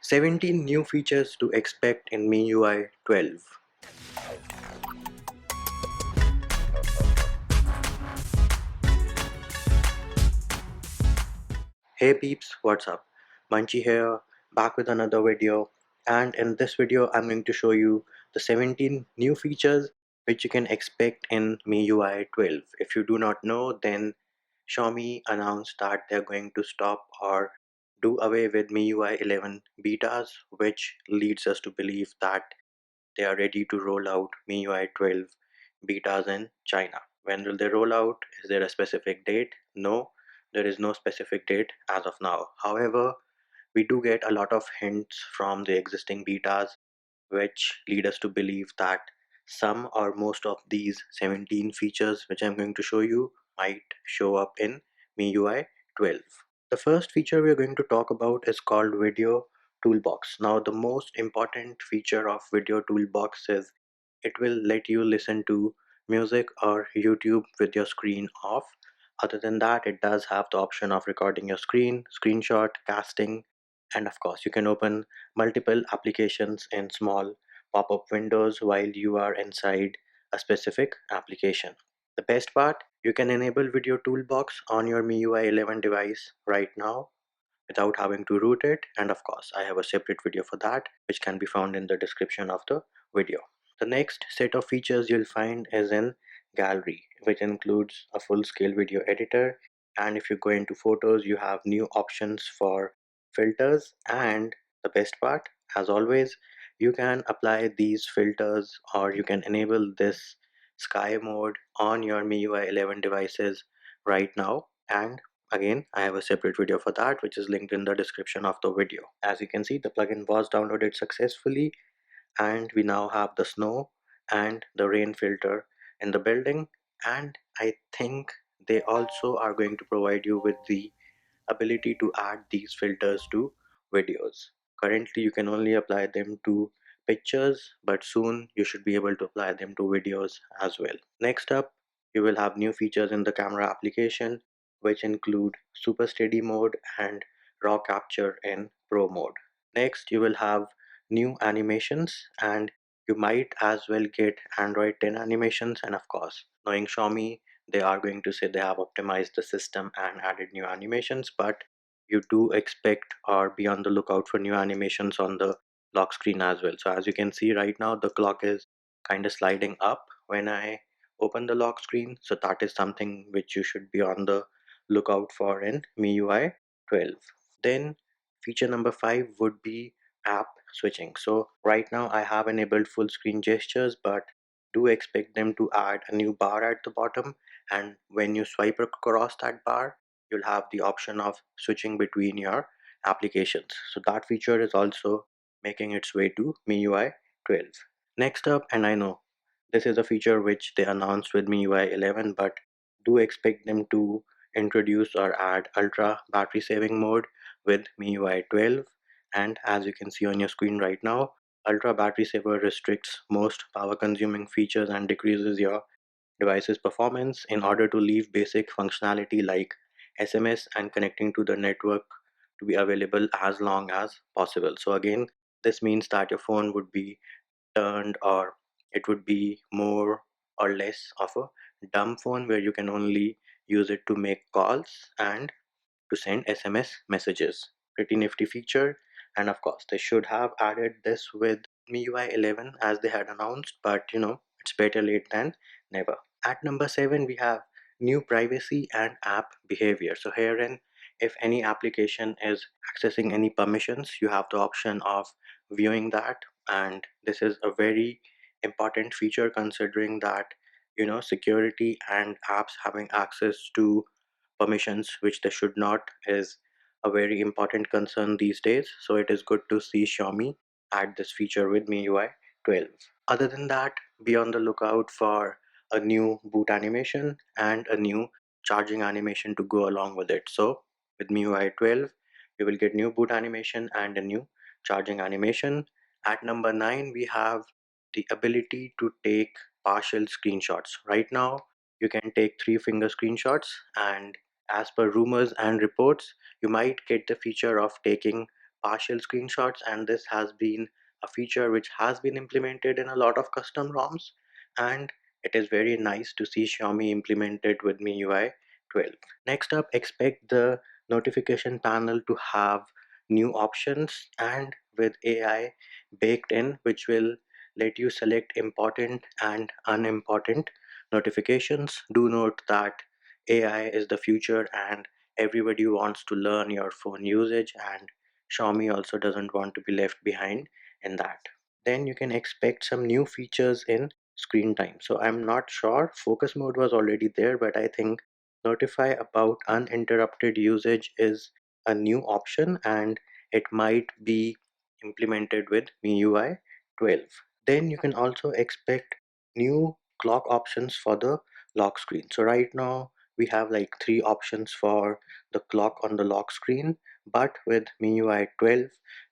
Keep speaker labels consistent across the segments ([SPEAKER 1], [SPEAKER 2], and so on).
[SPEAKER 1] 17 new features to expect in MIUI 12. Hey peeps, what's up? Munchie here, back with another video. And in this video, I'm going to show you the 17 new features which you can expect in MIUI 12. If you do not know, then Xiaomi announced that they're going to stop or do away with MIUI 11 betas, which leads us to believe that they are ready to roll out MIUI 12 betas in China. When will they roll out? Is there a specific date? No, there is no specific date as of now. However, we do get a lot of hints from the existing betas which lead us to believe that some or most of these 17 features which I'm going to show you might show up in MIUI 12. The first feature we are going to talk about is called Video Toolbox. Now, the most important feature of Video Toolbox is it will let you listen to music or YouTube with your screen off. Other than that, it does have the option of recording your screen, screenshot, casting, and of course, you can open multiple applications in small pop-up windows while you are inside a specific application. The best part, you can enable Video Toolbox on your MIUI 11 device right now without having to root it, and of course I have a separate video for that which can be found in the description of the video. The next set of features you'll find is in Gallery, which includes a full-scale video editor, and if you go into photos you have new options for filters, and the best part, as always, you can apply these filters or you can enable this sky mode on your MIUI 11 devices right now, and again, I have a separate video for that which is linked in the description of the video. As you can see, the plugin was downloaded successfully and we now have the snow and the rain filter in the building, and I think they also are going to provide you with the ability to add these filters to videos. Currently, you can only apply them to pictures, but soon you should be able to apply them to videos as well. Next up, you will have new features in the camera application, which include super steady mode and raw capture in pro mode. Next, you will have new animations, and you might as well get Android 10 animations, and of course, knowing Xiaomi, they are going to say they have optimized the system and added new animations, but you do expect or be on the lookout for new animations on the lock screen as well. So as you can see right now, the clock is kind of sliding up when I open the lock screen, so that is something which you should be on the lookout for in MIUI 12. Then feature number 5 would be app switching. So right now I have enabled full screen gestures, but do expect them to add a new bar at the bottom, and when you swipe across that bar you'll have the option of switching between your applications. So that feature is also making its way to MIUI 12. Next up, and I know this is a feature which they announced with MIUI 11, but do expect them to introduce or add ultra battery saving mode with MIUI 12. And as you can see on your screen right now, ultra battery saver restricts most power consuming features and decreases your device's performance in order to leave basic functionality like SMS and connecting to the network to be available as long as possible. So again, this means that your phone would be turned, or it would be more or less of a dumb phone where you can only use it to make calls and to send SMS messages. Pretty nifty feature, and of course they should have added this with MIUI 11 as they had announced, but it's better late than never. At number 7 we have new privacy and app behavior. So herein, if any application is accessing any permissions, you have the option of viewing that, and this is a very important feature considering that security and apps having access to permissions which they should not is a very important concern these days. So it is good to see Xiaomi add this feature with MIUI 12. Other than that, be on the lookout for a new boot animation and a new charging animation to go along with it. So with MIUI 12, you will get new boot animation and a new charging animation. At number 9, we have the ability to take partial screenshots. Right now, you can take 3-finger screenshots, and as per rumors and reports, you might get the feature of taking partial screenshots, and this has been a feature which has been implemented in a lot of custom ROMs, and it is very nice to see Xiaomi implement it with MIUI 12. Next up, expect the notification panel to have new options and with AI baked in, which will let you select important and unimportant notifications. Do note that AI is the future and everybody wants to learn your phone usage, and Xiaomi also doesn't want to be left behind in that. Then you can expect some new features in screen time. So I'm not sure, focus mode was already there, but I think notify about uninterrupted usage is a new option and it might be implemented with MIUI 12. Then you can also expect new clock options for the lock screen. So right now we have like three options for the clock on the lock screen, but with MIUI 12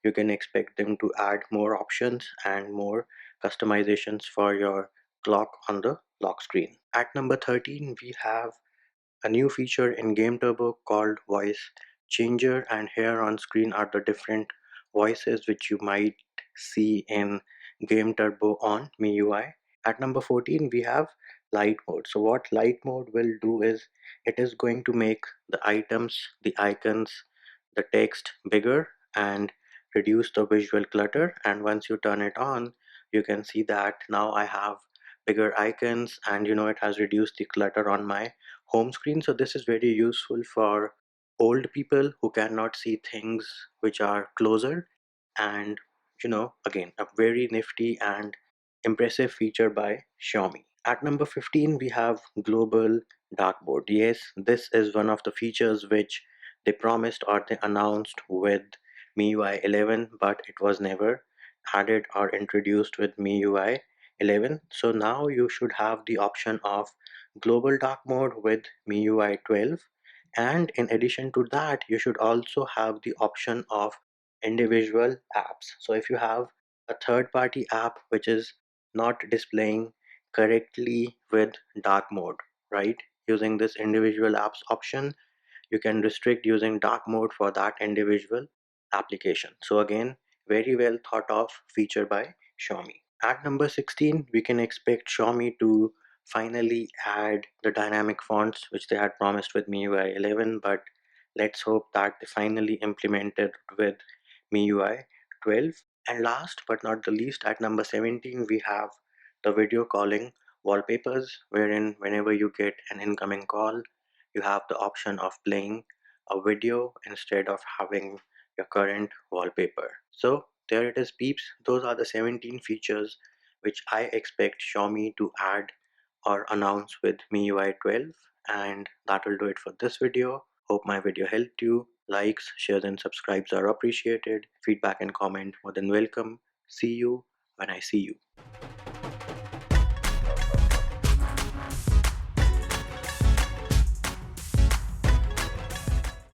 [SPEAKER 1] you can expect them to add more options and more customizations for your clock on the lock screen. At number 13 we have a new feature in Game Turbo called Voice Changer, and here on screen are the different voices which you might see in Game Turbo on MIUI. At number 14 we have Lite Mode. So what Lite Mode will do is it is going to make the items, the icons, the text bigger and reduce the visual clutter, and once you turn it on you can see that now I have bigger icons and it has reduced the clutter on my home screen. So this is very useful for old people who cannot see things which are closer, and again a very nifty and impressive feature by Xiaomi. At number 15 we have global dark mode. Yes, this is one of the features which they promised or they announced with MIUI 11, but it was never added or introduced with MIUI 11. So now you should have the option of global dark mode with MIUI 12, and in addition to that you should also have the option of individual apps. So if you have a third party app which is not displaying correctly with dark mode, right, using this individual apps option you can restrict using dark mode for that individual application. So again, very well thought of feature by Xiaomi. At number 16 we can expect Xiaomi to finally add the dynamic fonts which they had promised with MIUI 11, but let's hope that they finally implement it with MIUI 12. And last but not the least, at number 17 we have the video calling wallpapers, wherein whenever you get an incoming call you have the option of playing a video instead of having your current wallpaper. So there it is peeps, those are the 17 features which I expect Xiaomi to add or announce with MIUI 12, and that will do it for this video. Hope my video helped you. Likes, shares and subscribes are appreciated. Feedback and comment more than welcome. See you when I see you.